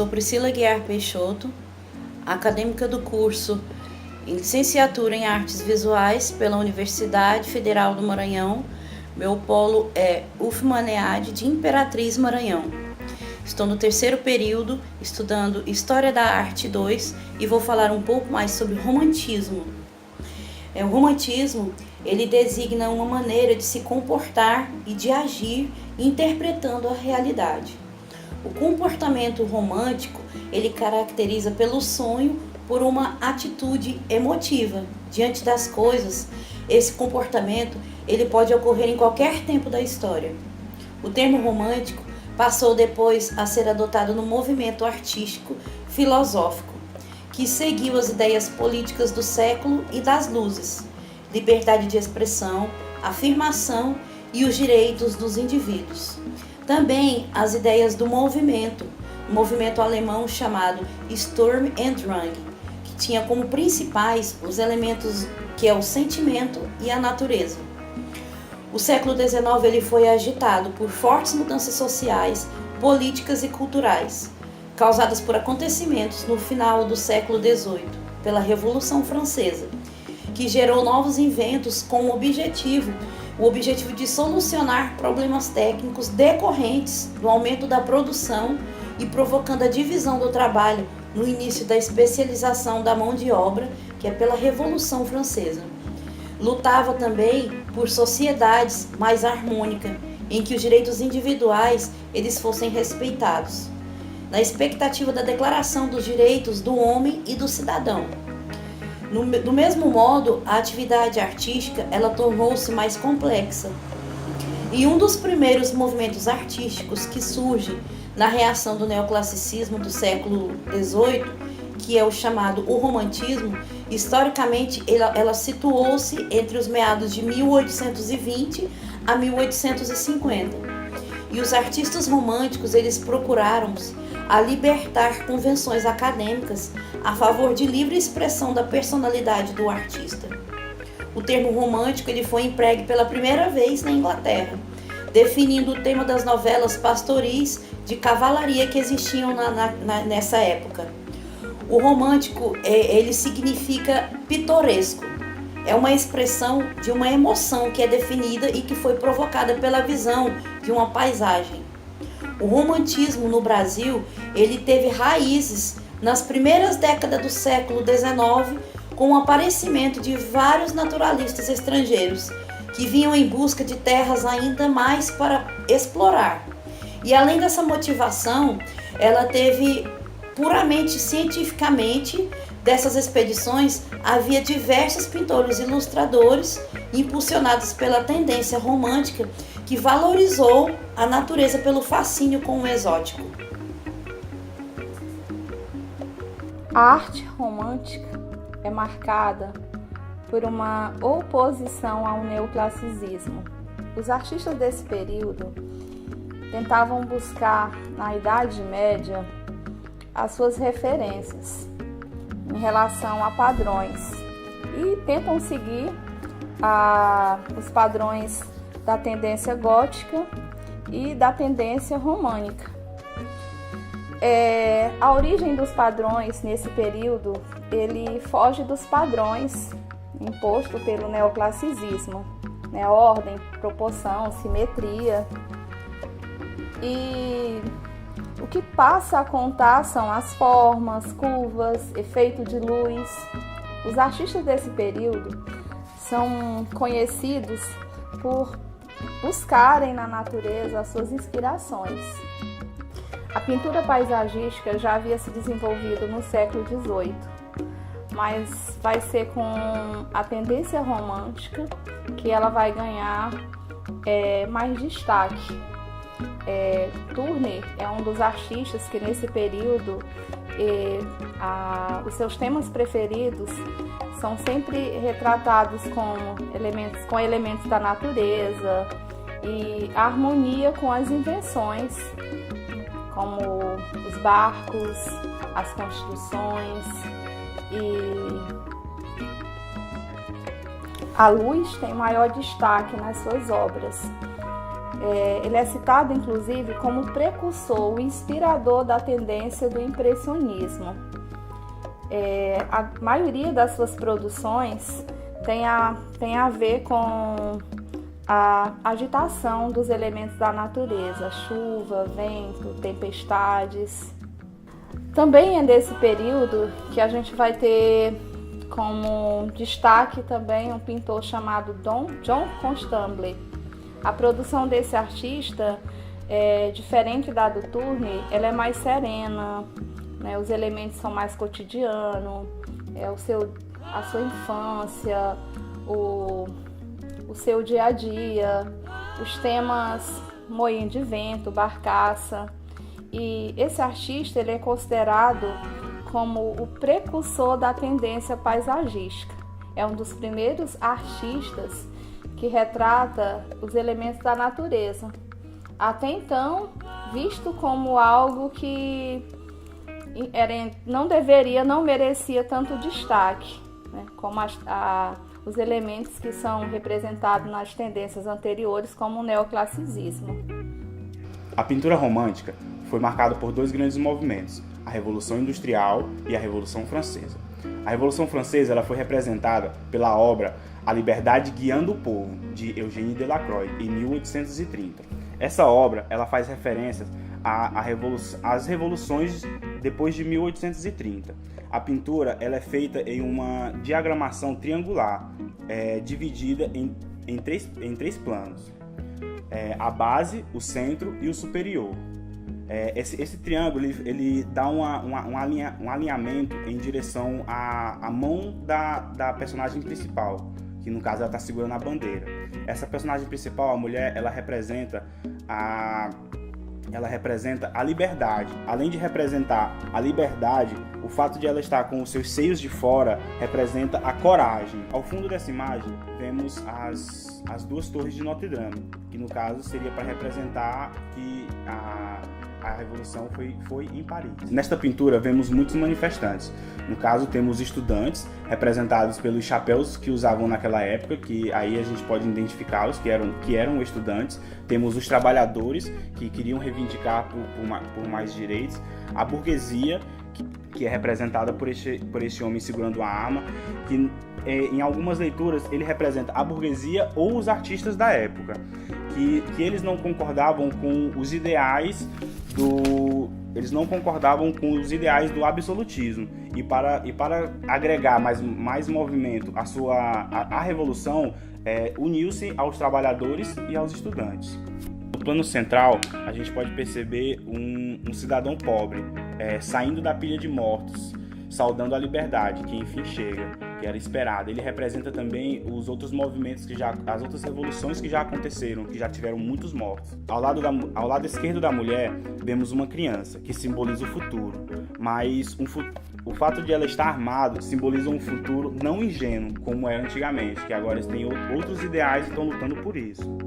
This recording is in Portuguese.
Sou Priscila Guiar Peixoto, acadêmica do curso em Licenciatura em Artes Visuais pela Universidade Federal do Maranhão. Meu polo é UFMANEAD de Imperatriz, Maranhão. Estou no terceiro período, estudando História da Arte 2 e vou falar um pouco mais sobre o romantismo. O romantismo, ele designa uma maneira de se comportar e de agir interpretando a realidade. O comportamento romântico, ele caracteriza pelo sonho, por uma atitude emotiva diante das coisas. Esse comportamento, ele pode ocorrer em qualquer tempo da história. O termo romântico passou depois a ser adotado no movimento artístico filosófico, que seguiu as ideias políticas do século e das luzes, liberdade de expressão, afirmação e os direitos dos indivíduos. Também as ideias do movimento alemão chamado Sturm und Drang, que tinha como principais os elementos que é o sentimento e a natureza. O século XIX ele foi agitado por fortes mudanças sociais, políticas e culturais, causadas por acontecimentos no final do século XVIII, pela Revolução Francesa, que gerou novos inventos com o objetivo de solucionar problemas técnicos decorrentes do aumento da produção e provocando a divisão do trabalho no início da especialização da mão de obra, que é pela Revolução Francesa. Lutava também por sociedades mais harmônicas, em que os direitos individuais eles fossem respeitados, na expectativa da declaração dos direitos do homem e do cidadão. Do mesmo modo, a atividade artística ela tornou-se mais complexa. E um dos primeiros movimentos artísticos que surge na reação do neoclassicismo do século XVIII, que é o chamado o romantismo, historicamente ela situou-se entre os meados de 1820 a 1850. E os artistas românticos eles procuraram a libertar convenções acadêmicas a favor de livre expressão da personalidade do artista. O termo romântico ele foi empregue pela primeira vez na Inglaterra, definindo o tema das novelas pastoris de cavalaria que existiam nessa época. O romântico ele significa pitoresco. É uma expressão de uma emoção que é definida e que foi provocada pela visão de uma paisagem. O romantismo no Brasil, ele teve raízes nas primeiras décadas do século XIX, com o aparecimento de vários naturalistas estrangeiros, que vinham em busca de terras ainda mais para explorar. E além dessa motivação, ela teve puramente cientificamente, dessas expedições, havia diversos pintores e ilustradores impulsionados pela tendência romântica que valorizou a natureza pelo fascínio com o exótico. A arte romântica é marcada por uma oposição ao neoclassicismo. Os artistas desse período tentavam buscar, na Idade Média, as suas referências em relação a padrões e tentam seguir os padrões da tendência gótica e da tendência românica. A origem dos padrões nesse período, ele foge dos padrões impostos pelo neoclassicismo, né? Ordem, proporção, simetria. E o que passa a contar são as formas, curvas, efeito de luz. Os artistas desse período são conhecidos por buscarem na natureza as suas inspirações. A pintura paisagística já havia se desenvolvido no século XVIII, mas vai ser com a tendência romântica que ela vai ganhar mais destaque. Turner é um dos artistas que nesse período os seus temas preferidos são sempre retratados com elementos da natureza e a harmonia com as invenções, como os barcos, as construções, e a luz tem maior destaque nas suas obras. Ele é citado, inclusive, como precursor, o inspirador da tendência do impressionismo. A maioria das suas produções tem a ver com a agitação dos elementos da natureza, chuva, vento, tempestades. Também é desse período que a gente vai ter como destaque também um pintor chamado John Constable. A produção desse artista, diferente da do Turner, ela é mais serena, né? Os elementos são mais cotidianos, a sua infância, o seu dia a dia, os temas moinho de vento, barcaça. E esse artista ele é considerado como o precursor da tendência paisagística. É um dos primeiros artistas que retrata os elementos da natureza. Até então, visto como algo que não merecia tanto destaque, né? Como os elementos que são representados nas tendências anteriores, como o neoclassicismo. A pintura romântica foi marcada por dois grandes movimentos, a Revolução Industrial e a Revolução Francesa. A Revolução Francesa ela foi representada pela obra A Liberdade Guiando o Povo, de Eugène Delacroix, em 1830. Essa obra ela faz referências às revoluções depois de 1830. A pintura ela é feita em uma diagramação triangular, dividida em três planos. A base, o centro e o superior. Esse triângulo ele dá um alinhamento em direção à mão da personagem principal, que no caso ela está segurando a bandeira. Essa personagem principal, a mulher, ela representa a liberdade. Além de representar a liberdade, o fato de ela estar com os seus seios de fora representa a coragem. Ao fundo dessa imagem, vemos as duas torres de Notre Dame, que no caso seria para representar que a revolução foi em Paris. Nesta pintura vemos muitos manifestantes. No caso temos estudantes, representados pelos chapéus que usavam naquela época, que aí a gente pode identificá-los, que eram estudantes. Temos os trabalhadores, que queriam reivindicar por mais direitos. A burguesia, que é representada por este homem segurando uma arma, que em algumas leituras ele representa a burguesia ou os artistas da época, que eles não concordavam com os ideais do absolutismo, e para agregar mais movimento à revolução, uniu-se aos trabalhadores e aos estudantes. No plano central, a gente pode perceber um cidadão pobre saindo da pilha de mortos, saudando a liberdade, que enfim chega, que era esperada. Ele representa também os outros movimentos, as outras revoluções que já aconteceram, que já tiveram muitos mortos. Ao lado esquerdo da mulher, vemos uma criança, que simboliza o futuro, mas o fato de ela estar armada simboliza um futuro não ingênuo, como era antigamente, que agora eles têm outros ideais e estão lutando por isso.